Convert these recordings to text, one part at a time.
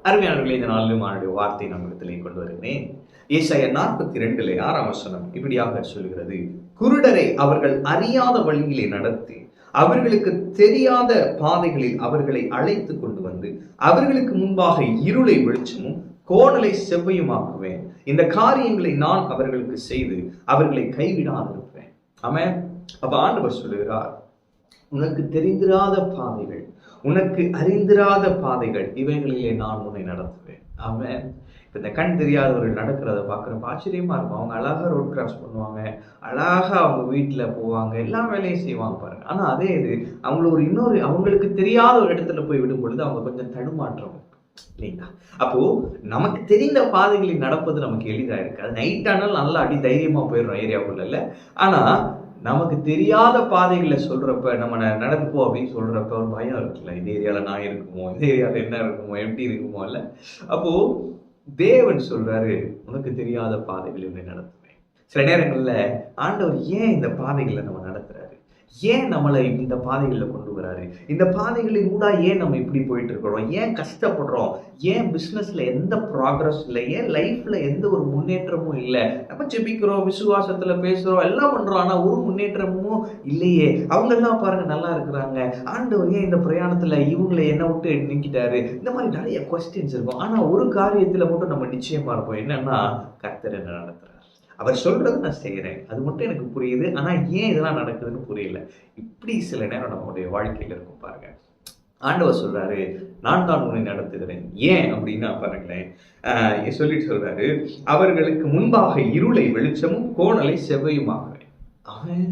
அருமையானவர்களே, இந்த நாளிலும் அவருடைய வார்த்தை நம்மிடத்திலே கொண்டு வருகிறேன். ஏசாயா 42 6 வசனம் இப்படியாக சொல்கிறது, குருடரை அவர்கள் அறியாத வழியிலே நடத்தி அவர்களுக்கு தெரியாத பாதைகளில் அவர்களை அழைத்து கொண்டு வந்து அவர்களுக்கு முன்பாக இருளை வெளிச்சமும் கோணலை செவ்வையுமாக்குவேன். இந்த காரியங்களை நான் அவர்களுக்கு செய்து அவர்களை கைவிடாதிருப்பேன். ஆமென். அப்ப ஆண்டவர் சொல்லுகிறார், உனக்கு தெரிந்திராத பாதைகள், உனக்கு அறிந்திராத பாதைகள், இவைகளிலே நான் உன்னை நடத்துவேன். ஆமென். இந்த கண் தெரியாதவர்கள் நடக்கிறத பார்க்குறப்ப ஆச்சரியமா இருக்கும். அவங்க அழகா ரோட் கிராஸ் பண்ணுவாங்க, அழகா அவங்க வீட்டில் போவாங்க, எல்லா வேலையும் செய்வாங்க பாருங்க. ஆனால் அதே இது அவங்களுக்கு தெரியாத ஒரு இடத்துல போய் விடும் பொழுது அவங்க கொஞ்சம் தடுமாற்றம் இல்லைங்களா? அப்போ நமக்கு தெரிந்த பாதைகளில் நடப்பது நமக்கு எளிதாக இருக்கு. அது நைட் ஆனால் நல்லா அடி தைரியமா போயிடுறோம் ஏரியாவுக்குள்ள இல்லை. ஆனா நமக்கு தெரியாத பாதைகளை சொல்றப்ப, நம்ம நடந்து போ அப்படின்னு சொல்றப்ப ஒரு பயம் இருக்குல்ல, இந்த ஏரியால நான் இருக்குமோ, இந்த ஏரியால என்ன இருக்குமோ, எப்படி இருக்குமோ இல்ல. அப்போ தேவன் சொல்றாரு, உனக்கு தெரியாத பாதைகளை உன்னை நடத்துவேன். சில நேரங்கள்ல ஆண்டவர் ஏன் இந்த பாதைகளை நம்ம நடத்துறாரு, ஏன் நம்மளை இந்த பாதைகளில் கொண்டு வராரு, இந்த பாதைகளின் கூட ஏன் நம்ம இப்படி போயிட்டு இருக்கிறோம், ஏன் கஷ்டப்படுறோம், ஏன் பிசினஸ்ல எந்த ப்ராக்ரஸ் இல்லை, ஏன் லைஃப்ல எந்த ஒரு முன்னேற்றமும் இல்லை, நம்ம ஜெபிக்கிறோம், விசுவாசத்துல பேசுறோம், எல்லாம் பண்றோம், ஆனா ஒரு முன்னேற்றமும் இல்லையே, அவங்க எல்லாம் பாருங்க நல்லா இருக்கிறாங்க, ஆண்டவர் ஏன் இந்த பிரயாணத்துல இவங்களை என்ன விட்டு நீக்கிட்டாரு, இந்த மாதிரி நிறைய கொஸ்டின்ஸ் இருக்கும். ஆனா ஒரு காரியத்துல மட்டும் நம்ம நிச்சயமா இருப்போம், என்னன்னா கர்த்தர் என்ன நடத்துறாரு, அவர் சொல்றது நான் செய்யறேன், அது மட்டும் எனக்கு புரியுது, ஆனா ஏன் இதெல்லாம் நடக்குதுன்னு புரியல. இப்படி சில நேரம் நம்மளுடைய வாழ்க்கையில இருக்கும் பாருங்க. ஆண்டவர் சொல்றாரு, நான் தான் உன்னை நடத்துகிறேன். ஏன் அப்படின்னா பாருங்களேன், சொல்லிட்டு சொல்றாரு, அவர்களுக்கு முன்பாக இருளை வெளிச்சமும் கோணலை செவ்வையுமாகுவேன். அவன்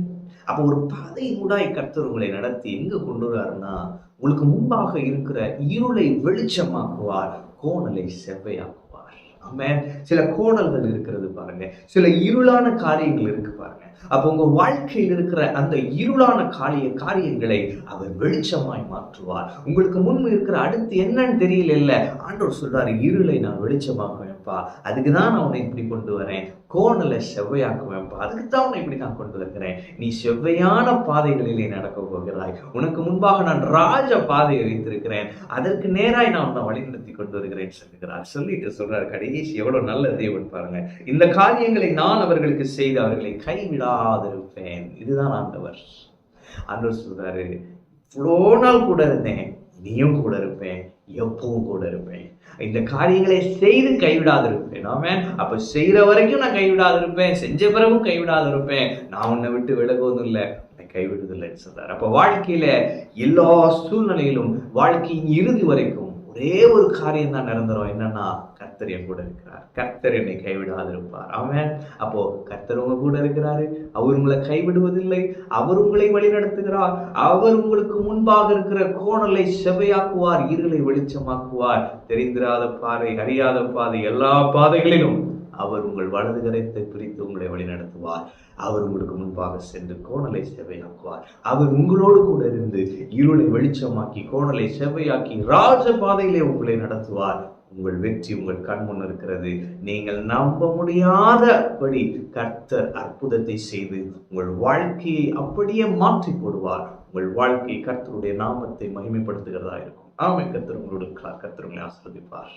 அப்போ ஒரு பாதை மூடாய் கர்த்தர் உங்களை நடத்தி எங்க கொண்டு வராருன்னா, உங்களுக்கு முன்பாக இருக்கிற இருளை வெளிச்சமாக்குவார், கோணலை செவ்வையாக்குவார். ஆமென். சில கோணல்கள் இருக்கிறது பாருங்க, சில இருளான காரியங்கள் இருக்கு பாருங்க. அப்ப உங்க வாழ்க்கையில் இருக்கிற அந்த இருளான காரியங்களை அவர் வெளிச்சமாய் மாற்றுவார். உங்களுக்கு முன்பு இருக்கிற அடுத்து என்னன்னு தெரியல இல்ல, ஆண்டவர் சொல்றாரு, இருளை நான் வெளிச்சமாக்குவேன்ப்பா, அதுக்குதான் நான் உன்னை இப்படி கொண்டு வரேன், கோணலை செவ்வையாக்குவேன்ப்பா, அதுக்கு தான் உன்னை இப்படி நான் கொண்டு வருகிறேன். நீ செவ்வையான பாதைகளிலே நடக்க போகிறாய், உனக்கு முன்பாக நான் ராஜ பாதையை வைத்திருக்கிறேன், அதற்கு நேராய் நான் உன்னை வழிநடத்தி கொண்டு வருகிறேன் சொல்லுகிறார். சொல்லிட்டு சொல்றாரு, கடைசி எவ்வளவு நல்ல தேவன் பாருங்க, இந்த காரியங்களை நான் அவர்களுக்கு செய்து அவர்களை கைவிடாதிருப்பேன். இதுதான் ஆண்டவர். ஆண்டவர் சொல்றாரு, இவ்வளோ நாள் கூட இருந்தேன், இனியும் கூட இருப்பேன், எப்பவும் கூட இருப்பேன், இந்த காரியங்களை செய்து கைவிடாதிருப்பேன். ஆமென். அப்ப செய்யற வரைக்கும் நான் கைவிடாதிருப்பேன், செஞ்ச பிறகும் கைவிடாதிருப்பேன், நான் உன்னை விட்டு விலகுவதும் இல்லை, உன்னை கைவிடுவதில்லைன்னு சொல்றாரு. அப்ப வாழ்க்கையில எல்லா சூழ்நிலையிலும், வாழ்க்கையின் இறுதி வரைக்கும் ஒரே ஒரு காரியம் தான் நிரந்தரம், என்னன்னா கர்த்தர் என் கூட இருக்கிறார், கர்த்தர் என்னை கைவிடாதிருப்பார். ஆமென். அப்போ கர்த்தர் உங்க கூட இருக்கிறாரு, அவர் உங்களை கைவிடுவதில்லை, அவர் உங்களை வழி நடத்துகிறார், அவர் உங்களுக்கு முன்பாக இருக்கிற கோணலை செவ்வையாக்குவார், இருளை வெளிச்சமாக்குவார், தெரிந்திராத பாதை, அறியாத பாதை, எல்லா பாதைகளிலும் அவர் உங்கள் வலது கரத்தை பிரித்து உங்களை வழி நடத்துவார். அவர் உங்களுக்கு முன்பாக சென்று கோணலை செவ்வையாக்குவார். அவர் உங்களோடு கூட இருந்து இருளை வெளிச்சமாக்கி கோணலை செவ்வையாக்கி ராஜ பாதையிலே உங்களை நடத்துவார். உங்கள் வெற்றி உங்கள் கண் முன் இருக்கிறது. நீங்கள் நம்ப முடியாதபடி கர்த்தர் அற்புதத்தை செய்து உங்கள் வாழ்க்கையை அப்படியே மாற்றி போடுவார். உங்கள் வாழ்க்கை கர்த்தருடைய நாமத்தை மகிமைப்படுத்துகிறதா இருக்கும். ஆமென். கர்த்தர் உங்களோடு இருக்கிறார். கர்த்தர் உங்களை ஆசீர்வதிப்பார்.